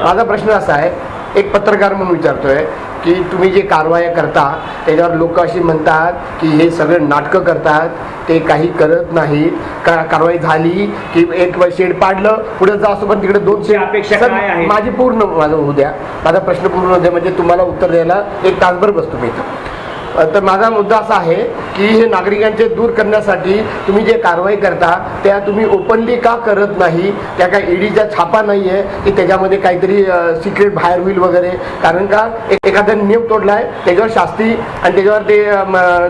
माझा प्रश्न असा आहे, एक पत्रकार म्हणून विचारतोय की तुम्ही जे कारवाया करता त्याच्यावर लोक अशी म्हणतात की हे सगळे नाटकं करतात, ते काही करत नाहीत. कारवाई झाली की एक शेड पाडलं, पुढे जा असो, पण तिकडे 2 शेड. अपेक्षा काय आहे? माझी पूर्ण माझं होऊ द्या, माझा प्रश्न पूर्ण होऊ द्या, म्हणजे तुम्हाला उत्तर द्यायला 1 तासभर बसतो मी इथं. तर माझा मुद्दा असा आहे की हे नागरिकांचे दूर करण्यासाठी तुम्ही जे कारवाई करता त्या तुम्ही ओपनली का करत नाही? त्या काय ईडीच्या छापा नाही आहे की त्याच्यामध्ये काहीतरी सिक्रेट बाहेर होईल वगैरे? कारण का एखादा नियम तोडला आहे त्याच्यावर शास्ती आणि त्याच्यावर ते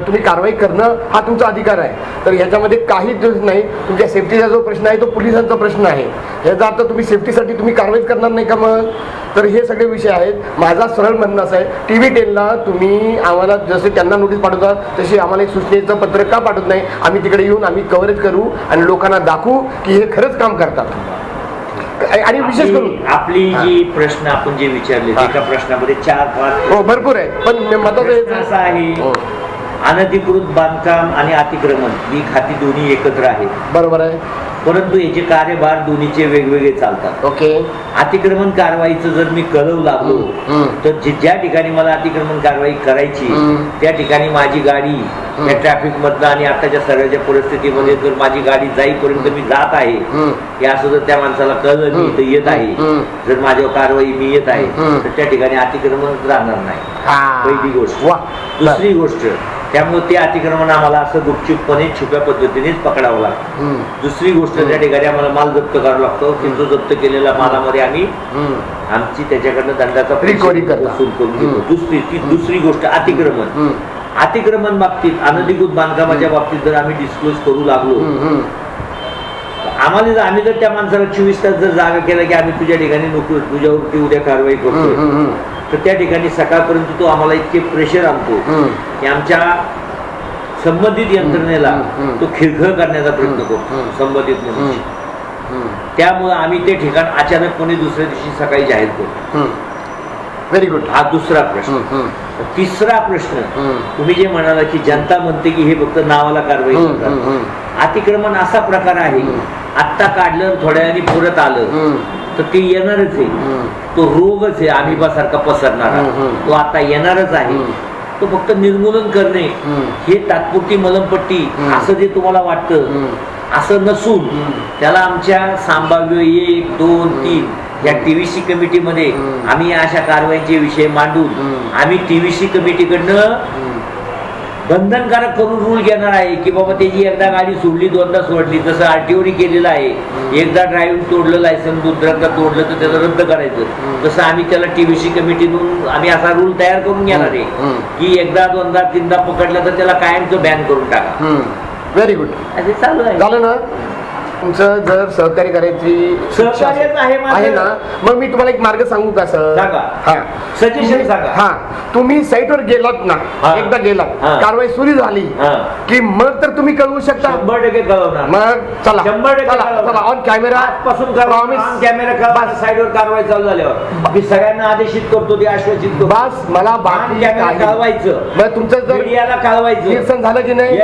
तुम्ही कारवाई करणं हा तुमचा अधिकार आहे. तर ह्याच्यामध्ये काहीच नाही. तुमच्या सेफ्टीचा जो प्रश्न आहे तो पोलिसांचा प्रश्न आहे. याचा अर्थ तुम्ही सेफ्टीसाठी तुम्ही कारवाई करणार नाही का मग? तर हे सगळे विषय आहेत. माझा सरळ म्हणणं असं आहे, TV10ला तुम्ही आम्हाला जसे त्यांना नोटीस पाठवतात तशी आम्हाला एक सूचनेचं पत्र का पाठवत नाही? आम्ही तिकडे येऊन आम्ही कव्हरेज करू आणि लोकांना दाखवू की हे खरंच काम करतात. आणि विशेष करून आपली जी प्रश्न आपण जे विचारले एका प्रश्नामध्ये 4-5 हो भरपूर आहे, पण मताचं असं आहे, अनधिकृत बांधकाम आणि अतिक्रमण ही खाती दोन्ही एकत्र आहेत. बरोबर आहे, परंतु याचे कार्यभार दोन्हीचे वेगवेगळे चालतात. ओके. अतिक्रमण कारवाईचं जर मी कळवू लागलो तर ज्या ठिकाणी मला अतिक्रमण कारवाई करायची त्या ठिकाणी माझी गाडी या ट्रॅफिक मधनं आणि आताच्या सगळ्याच्या परिस्थितीमध्ये जर माझी गाडी जाईपर्यंत मी जात आहे हे असं जर त्या माणसाला कळलं मी इथं येत आहे, जर माझ्यावर कारवाई मी येत आहे तर त्या ठिकाणी अतिक्रमण राहणार नाही. पहिली गोष्ट. दुसरी गोष्ट, त्यामुळे ते अतिक्रमण आम्हाला असं गुपचूपपणे छुप्या पद्धतीनेच पकडावं लागतं. दुसरी गोष्ट, त्या ठिकाणी आम्हाला माल जप्त करावा लागतो. जो जप्त केलेला मालामध्ये आम्ही आमची त्याच्याकडनं दंडाचा रिकव्हरी वसूल करून घेतो. दुसरी गोष्ट, अतिक्रमण बाबतीत, अनधिकृत बांधकामाच्या बाबतीत जर आम्ही डिस्क्लोज करू लागलो, आम्ही जर त्या माणसाला 24 तास जर जागा केला की आम्ही तुझ्या ठिकाणी नको, तुझ्यावरती उद्या कारवाई करतो, तर त्या ठिकाणी सकाळपर्यंत तो आम्हाला इतके प्रेशर आणतो की आमच्या संबंधित यंत्रणेला तो खिळखळ करण्याचा प्रयत्न करतो संबंधित म्हणून. त्यामुळे आम्ही ते ठिकाण अचानकपणे दुसऱ्या दिवशी सकाळी जाहीर करतो. Very good. हा दुसरा प्रश्न. तिसरा प्रश्न, तुम्ही जे म्हणाला की जनता म्हणते की हे फक्त नावाला कारवाई करतात. अतिक्रमण असा प्रकार आहे, आत्ता काढलं थोड्या वेळाने परत आलं तर ते येणारच आहे. तो रोगच आहे अमिबासारखा पसरणारा, तो आता येणारच आहे. तो फक्त निर्मूलन करणे हे तात्पुरती मलमपट्टी असं जे तुम्हाला वाटतं असं नसून त्याला आमच्या संभाव्य 1, 2, 3 या TVC कमिटीमध्ये आम्ही अशा कारवाईचे विषय मांडून आम्ही TVC कमिटीकडनं बंधनकारक करून रूल घेणार आहे की बाबा त्याची एकदा गाडी सोडली, 2दा सोडली, जसं RTOने केलेलं आहे. एकदा ड्रायव्हिंग तोडलं, लायसन्स दुसऱ्यांदा तोडलं तर त्याला रद्द करायचं. तसं आम्ही त्याला TVC कमिटीतून आम्ही असा रूल तयार करून घेणार आहे की एकदा, 2दा, 3दा पकडलं तर त्याला कायमचं बॅन करून टाका. Very good. चालू आहे. झालं ना तुमचं? जर सहकार्य करायची आहे ना, मग मी तुम्हाला एक मार्ग सांगू का सर? हा, सजेशन सांगा. हा, तुम्ही साईटवर गेलात ना, एकदा गेलात, कारवाई सुरू झाली की मग तर तुम्ही कळवू शकता. 100% कळवणार. मग चला 100% ऑन कॅमेरा पासून कॅमेरा साईडवर कारवाई चालू झाल्यावर मी सगळ्यांना आदेशित करतो, ते आश्वासित करतो. बस मला बाकी कळवायचं, मग तुमचं जर मीडियाला कळवायचं निरसन झालं की नाही,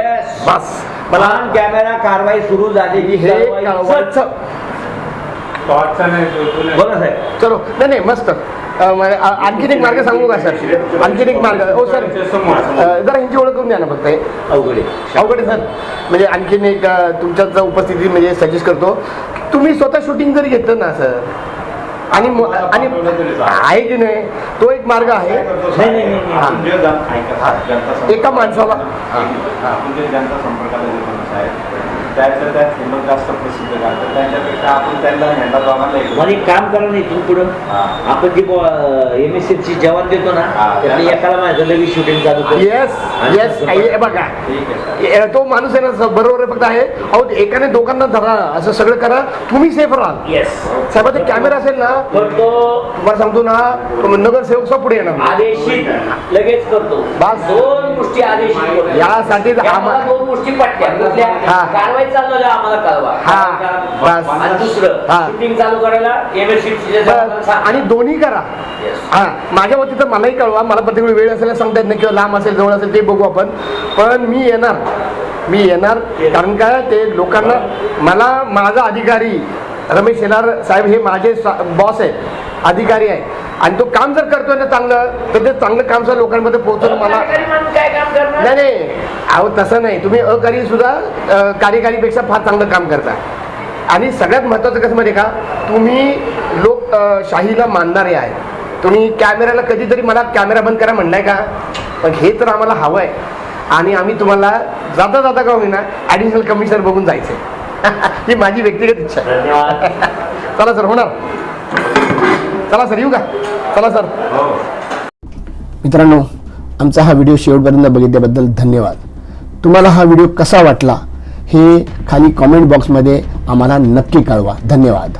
बस मला कॅमेरा कारवाई सुरू झाली की हे कळवायचं. बोला साहेब. चलो, नाही मस्त. आणखीन एक मार्ग सांगू का सर? आणखीन एक मार्ग. हो सर, जरा ह्यांची ओळख करून द्या ना फक्त. अवघडे सर, म्हणजे आणखीन एक तुमच्याच उपस्थिती म्हणजे सजेस्ट करतो, तुम्ही स्वतः शूटिंग जरी घेतलं ना सर, आणि आहे की नाही, तो एक मार्ग आहे. एका माणसाला जनता संपर्काला त्यातल्या त्यात फेमस जास्त प्रसिद्ध करतात, त्याच्यापेक्षा आपण त्यांना झेंडा दोघांना एक काम करा नाही इथून पुढं आपण जे MSFची जवान देतो ना त्यातल्या एकाला माझं लगेच शूटिंग चालू करतो. येस बघा, तो माणूस आहे ना, बरोबर आहे. फक्त आहे अहो, एकाने दोघांना धरा, असं सगळं करा, तुम्ही सेफ राहाल. येस साहेब, ते कॅमेरा असेल ना तर तो तुम्हाला सांगतो ना, नगरसेवक पुढे येणार आदेशित लगेच करतो. बस 2 गोष्टी आदेशित यासाठी 2 गोष्टी पटल्या. कारवाई चालू झाली आम्हाला कळवा. दुसरं शूटिंग चालू करायला MSFची आणि दोन्ही करा. हा, माझ्या वतीत मलाही कळवा. मला प्रत्येक वेळ असेल सांगता येत नाही, किंवा लांब असेल जवळ असेल ते बघू आपण. पण मी येणार कारण काय, ते लोकांना, मला माझा अधिकारी रमेश शेलार साहेब हे माझे बॉस आहेत. अधिकारी आहे आणि तो काम जर करतोय ना चांगलं, तर ते चांगलं काम सुद्धा लोकांमध्ये पोहोचवणं मला काय काम करणार? नाही नाही अहो तसं नाही, तुम्ही अकारी सुद्धा कार्यकारीपेक्षा फार चांगलं काम करता. आणि सगळ्यात महत्त्वाचं कसं माहिती आहे का, तुम्ही लोकशाहीला मानणारे आहे. तुम्ही कॅमेऱ्याला कधीतरी मला कॅमेरा बंद करा म्हणलाय का? पण हे तर आम्हाला हवं आहे आणि आम्ही तुम्हाला जाता जाता का होईना ॲडिशनल कमिशनर बघून जायचं ही माझी व्यक्तिगत इच्छा आहे. धन्यवाद. चला सर, होणार. चला सर, येऊ का? चला सर. मित्रांनो, आमचा हा व्हिडिओ शेवटपर्यंत बघितल्याबद्दल धन्यवाद. तुम्हाला हा व्हिडिओ कसा वाटला हे खाली कॉमेंट बॉक्समध्ये आम्हाला नक्की कळवा. धन्यवाद.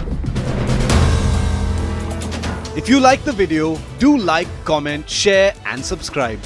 If you like the video, do like, comment, share and subscribe.